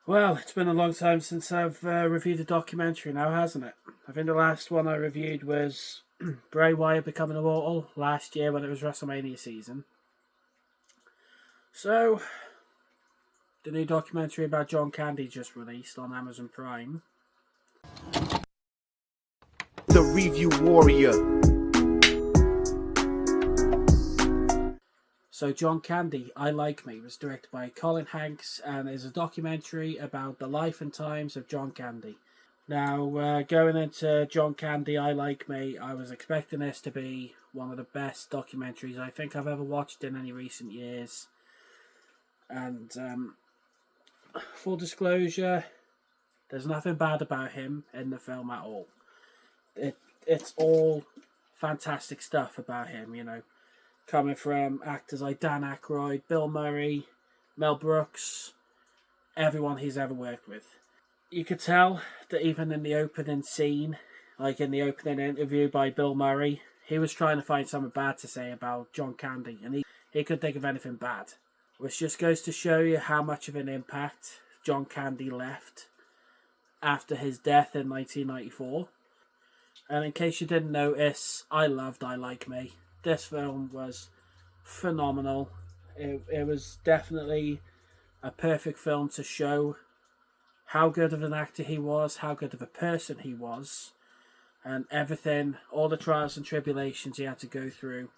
Well, it's been a long time since I've reviewed a documentary now, hasn't it? I think the last one I reviewed was Bray Wyatt Becoming Immortal last year when it was WrestleMania season. So, the new documentary about John Candy just released on Amazon Prime. The Review Warrior. So, John Candy, I Like Me, was directed by Colin Hanks and is a documentary about the life and times of John Candy. Now, going into John Candy, I Like Me, I was expecting this to be one of the best documentaries I think I've ever watched in any recent years. And full disclosure, there's nothing bad about him in the film at all. It's all fantastic stuff about him, coming from actors like Dan Aykroyd, Bill Murray, Mel Brooks, everyone he's ever worked with. You could tell that even in the opening scene, like in the opening interview by Bill Murray, he was trying to find something bad to say about John Candy, and he couldn't think of anything bad. Which just goes to show you how much of an impact John Candy left after his death in 1994. And in case you didn't notice, I loved I Like Me. This film was phenomenal. It was definitely a perfect film to show how good of an actor he was, how good of a person he was, and everything, all the trials and tribulations he had to go through,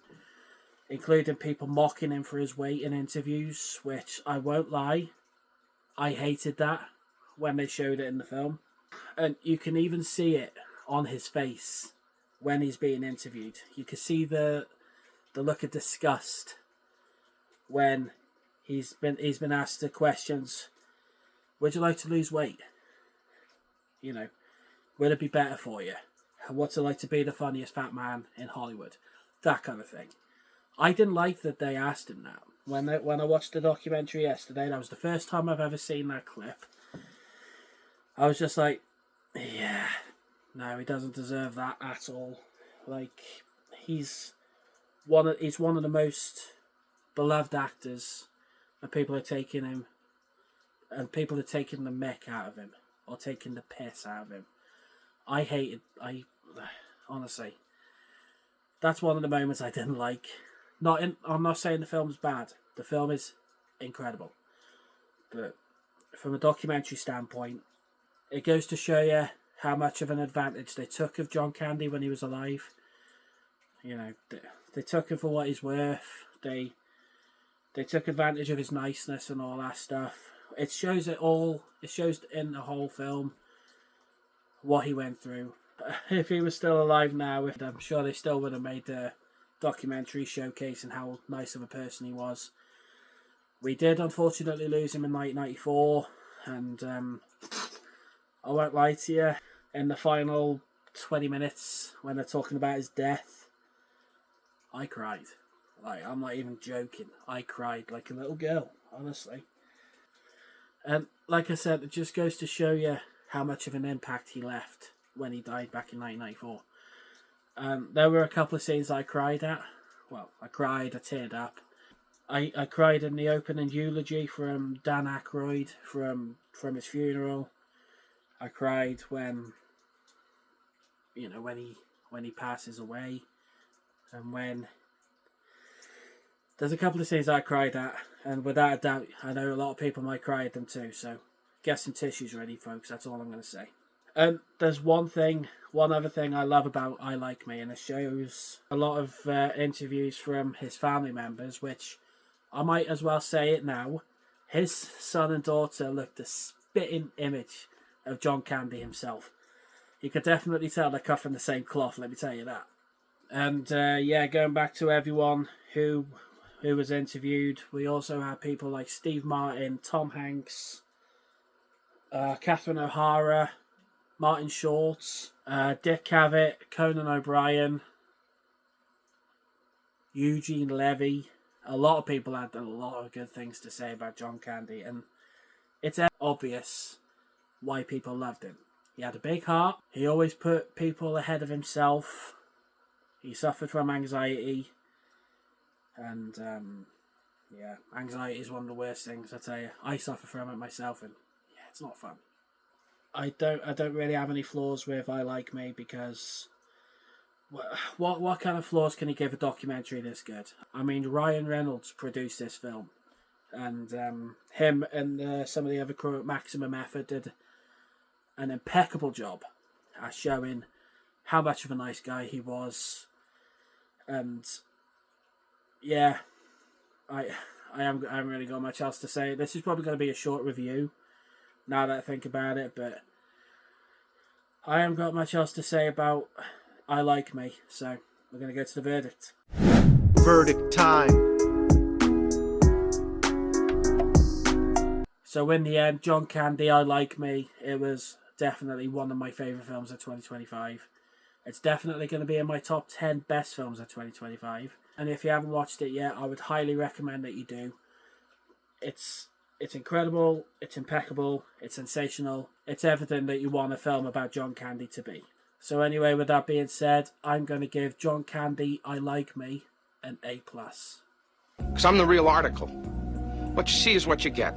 including people mocking him for his weight in interviews, which I won't lie, I hated that when they showed it in the film. And you can even see it on his face when he's being interviewed. You can see the look of disgust when he's been asked the questions. Would you like to lose weight? Would it be better for you? What's it like to be the funniest fat man in Hollywood? That kind of thing. I didn't like that they asked him that. When I watched the documentary yesterday, that was the first time I've ever seen that clip. I was just like, yeah, no, he doesn't deserve that at all. Like, he's one of the most beloved actors, and people are taking him, and people are taking the mick out of him, or taking the piss out of him. Honestly, that's one of the moments I didn't like. I'm not saying the film's bad. The film is incredible. But from a documentary standpoint, it goes to show you how much of an advantage they took of John Candy when he was alive. They took him for what he's worth. They took advantage of his niceness and all that stuff. It shows it all. It shows in the whole film what he went through. If he was still alive now, I'm sure they still would have made a documentary showcasing how nice of a person he was. We did unfortunately lose him in 1994, and I won't lie to you, in the final 20 minutes when they're talking about his death, I cried. Like, I'm not even joking. I cried like a little girl, honestly. And like I said, it just goes to show you how much of an impact he left when he died back in 1994. There were a couple of scenes I cried at. Well, I teared up. I cried in the opening eulogy from Dan Aykroyd from his funeral. I cried when he passes away, and when there's a couple of scenes I cried at, and without a doubt, I know a lot of people might cry at them too. So get some tissues ready, folks. That's all I'm going to say. And there's one other thing I love about I Like Me, and it shows a lot of interviews from his family members, which I might as well say it now. His son and daughter look the spitting image of John Candy himself. You could definitely tell they're cut from the same cloth, let me tell you that. And going back to everyone who was interviewed, we also had people like Steve Martin, Tom Hanks, Catherine O'Hara, Martin Short, Dick Cavett, Conan O'Brien, Eugene Levy. A lot of people had a lot of good things to say about John Candy, and it's obvious why people loved him. He had a big heart. He always put people ahead of himself. He suffered from anxiety, and anxiety is one of the worst things, I tell you. I suffer from it myself, and It's not fun. I don't really have any flaws with I Like Me, because what kind of flaws can you give a documentary this good? I mean, Ryan Reynolds produced this film, and him and some of the other crew at Maximum Effort did an impeccable job at showing how much of a nice guy he was. And yeah, I haven't really got much else to say. This is probably going to be a short review, now that I think about it, but I haven't got much else to say about I Like Me, so we're going to go to the verdict. Verdict time. So in the end, John Candy, I Like Me, it was definitely one of my favourite films of 2025. It's definitely going to be in my top 10 best films of 2025. And if you haven't watched it yet, I would highly recommend that you do. It's incredible, it's impeccable, it's sensational, it's everything that you want a film about John Candy to be. So anyway, with that being said, I'm going to give John Candy, I Like Me, an A+. Because I'm the real article. What you see is what you get.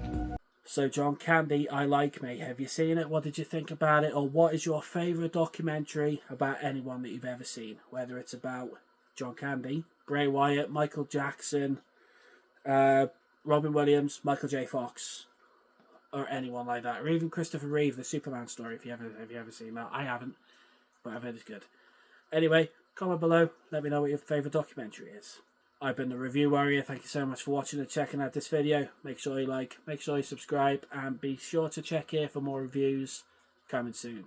So John Candy, I Like Me. Have you seen it? What did you think about it? Or what is your favourite documentary about anyone that you've ever seen? Whether it's about John Candy, Bray Wyatt, Michael Jackson, Robin Williams, Michael J. Fox, or anyone like that. Or even Christopher Reeve, the Superman story, have you ever seen that? I haven't, but I've heard it's good. Anyway, comment below. Let me know what your favourite documentary is. I've been the Review Warrior. Thank you so much for watching and checking out this video. Make sure you like, make sure you subscribe, and be sure to check here for more reviews coming soon.